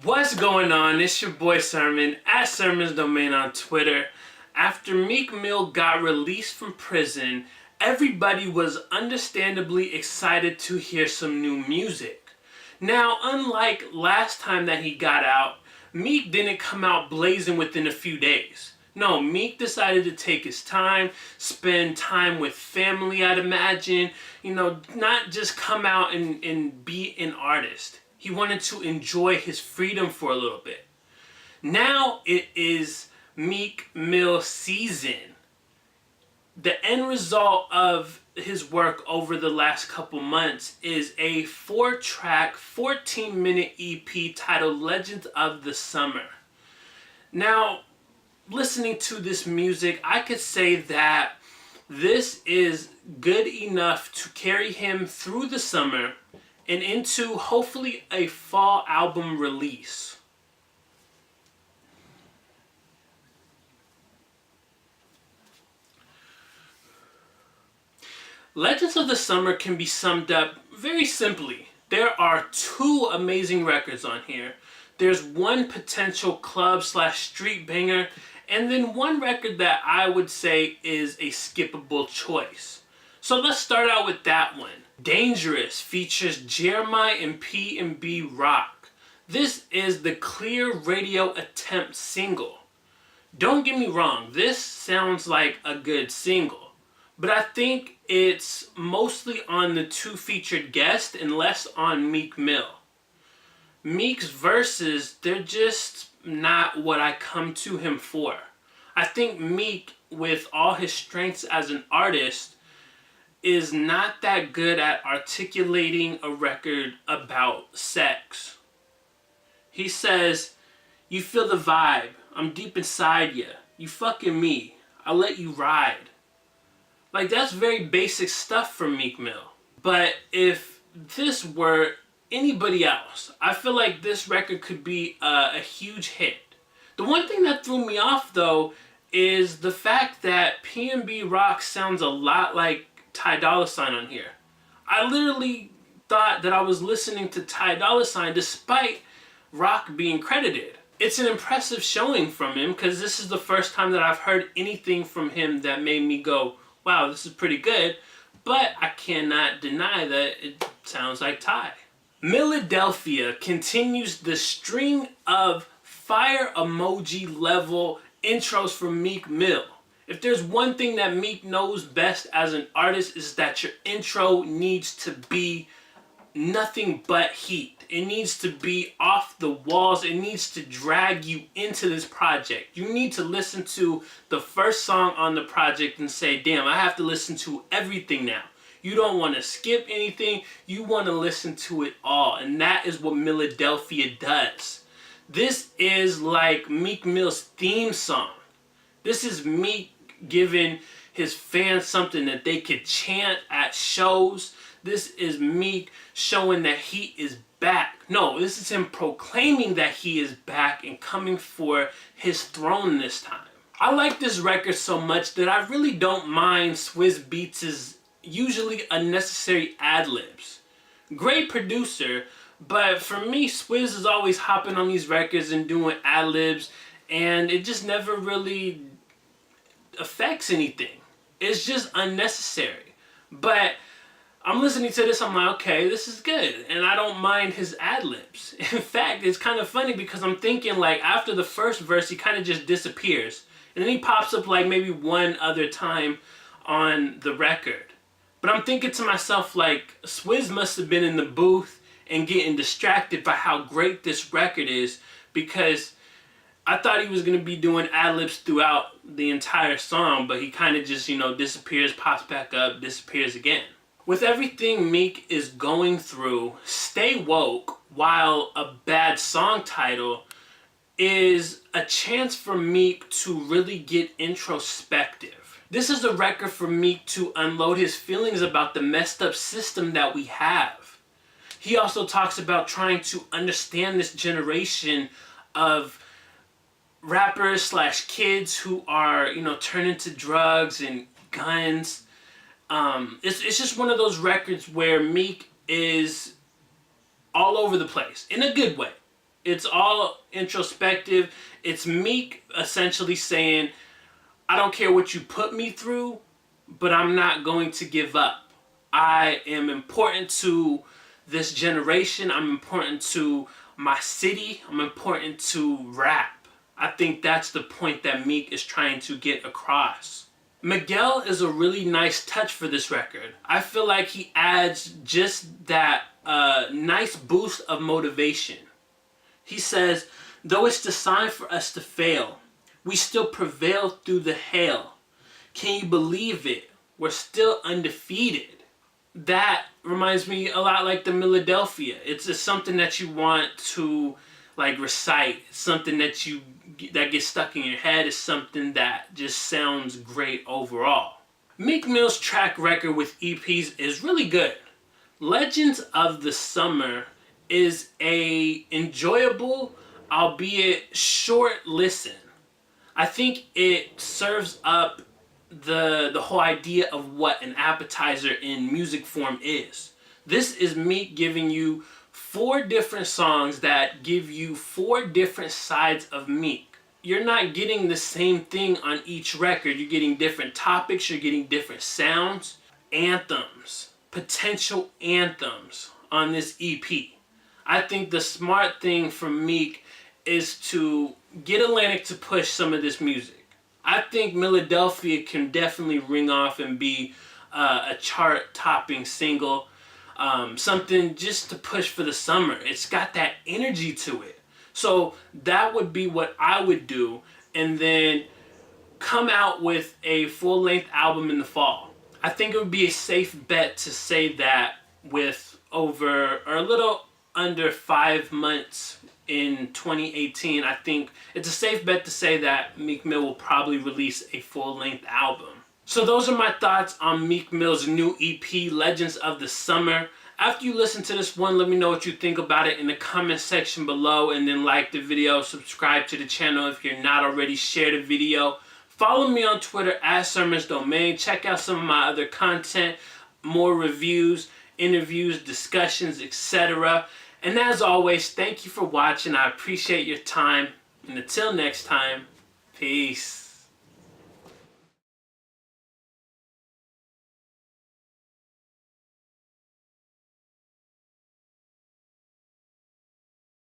What's going on? It's your boy Sermon at Sermon's Domain on Twitter. After Meek Mill got released from prison, everybody was understandably excited to hear some new music. Now, unlike last time that he got out, Meek didn't come out blazing within a few days. No, Meek decided to take his time, spend time with family, I'd imagine. Not just come out and be an artist. He wanted to enjoy his freedom for a little bit. Now it is Meek Mill season. The end result of his work over the last couple months is a 4-track, 14-minute EP titled Legends of the Summer. Now, listening to this music, I could say that this is good enough to carry him through the summer and into hopefully a fall album release. Legends of the Summer can be summed up very simply. There are 2 amazing records on here. There's one potential club/street banger, and then one record that I would say is a skippable choice. So let's start out with that one. Dangerous features Jeremiah and P&B Rock. This is the clear radio attempt single. Don't get me wrong, this sounds like a good single, but I think it's mostly on the 2 featured guests and less on Meek Mill. Meek's verses, they're just not what I come to him for. I think Meek, with all his strengths as an artist, is not that good at articulating a record about sex. He says, "You feel the vibe, I'm deep inside ya, you fucking me, I'll let you ride." Like, that's very basic stuff from Meek Mill. But if this were anybody else, I feel like this record could be a huge hit. The one thing that threw me off though is the fact that P&B Rock sounds a lot like Ty Dolla $ign on here. I literally thought that I was listening to Ty Dolla $ign despite Rock being credited. It's an impressive showing from him because this is the first time that I've heard anything from him that made me go, wow, this is pretty good, but I cannot deny that it sounds like Ty. Philadelphia continues the string of fire emoji level intros from Meek Mill. If there's one thing that Meek knows best as an artist, is that your intro needs to be nothing but heat. It needs to be off the walls. It needs to drag you into this project. You need to listen to the first song on the project and say, damn, I have to listen to everything now. You don't want to skip anything. You want to listen to it all. And that is what Philadelphia does. This is like Meek Mill's theme song. This is Meek giving his fans something that they could chant at shows. This is Meek showing that he is back. No, this is him proclaiming that he is back and coming for his throne this time. I like this record so much that I really don't mind Swizz Beatz' usually unnecessary ad-libs. Great producer, but for me, Swizz is always hopping on these records and doing ad-libs, and it just never really affects anything. It's just unnecessary. But I'm listening to this, I'm like, okay, this is good. And I don't mind his ad-libs. In fact, it's kind of funny because I'm thinking, like, after the first verse, he kind of just disappears. And then he pops up like maybe one other time on the record. But I'm thinking to myself, like, Swizz must have been in the booth and getting distracted by how great this record is, because I thought he was going to be doing ad-libs throughout the entire song, but he kind of just, disappears, pops back up, disappears again. With everything Meek is going through, Stay Woke, while a bad song title, is a chance for Meek to really get introspective. This is a record for Meek to unload his feelings about the messed up system that we have. He also talks about trying to understand this generation of rappers/kids who are, turning to drugs and guns. It's just one of those records where Meek is all over the place in a good way. It's all introspective. It's Meek essentially saying, I don't care what you put me through, but I'm not going to give up. I am important to this generation. I'm important to my city. I'm important to rap. I think that's the point that Meek is trying to get across. Miguel is a really nice touch for this record. I feel like he adds just that nice boost of motivation. He says, though it's designed for us to fail, we still prevail through the hail. Can you believe it? We're still undefeated. That reminds me a lot like the Philadelphia. It's just something that you want to like recite. It's something that gets stuck in your head. It's something that just sounds great overall. Meek Mill's track record with EPs is really good. Legends of the Summer is a enjoyable, albeit short listen. I think it serves up the whole idea of what an appetizer in music form is. This is Meek giving you 4 different songs that give you 4 different sides of Meek. You're not getting the same thing on each record. You're getting different topics, you're getting different sounds, anthems, potential anthems on this EP. I think the smart thing for Meek is to get Atlantic to push some of this music. I think Philadelphia can definitely ring off and be a chart-topping single. Something just to push for the summer. It's got that energy to it. So that would be what I would do, and then come out with a full-length album in the fall. I think it would be a safe bet to say that with over or a little under 5 months in 2018, I think it's a safe bet to say that Meek Mill will probably release a full-length album. So those are my thoughts on Meek Mill's new EP, Legends of the Summer. After you listen to this one, let me know what you think about it in the comment section below, and then like the video, subscribe to the channel if you're not already, share the video. Follow me on Twitter @SermonsDomain. Check out some of my other content, more reviews, interviews, discussions, etc. And as always, thank you for watching. I appreciate your time. And until next time, peace.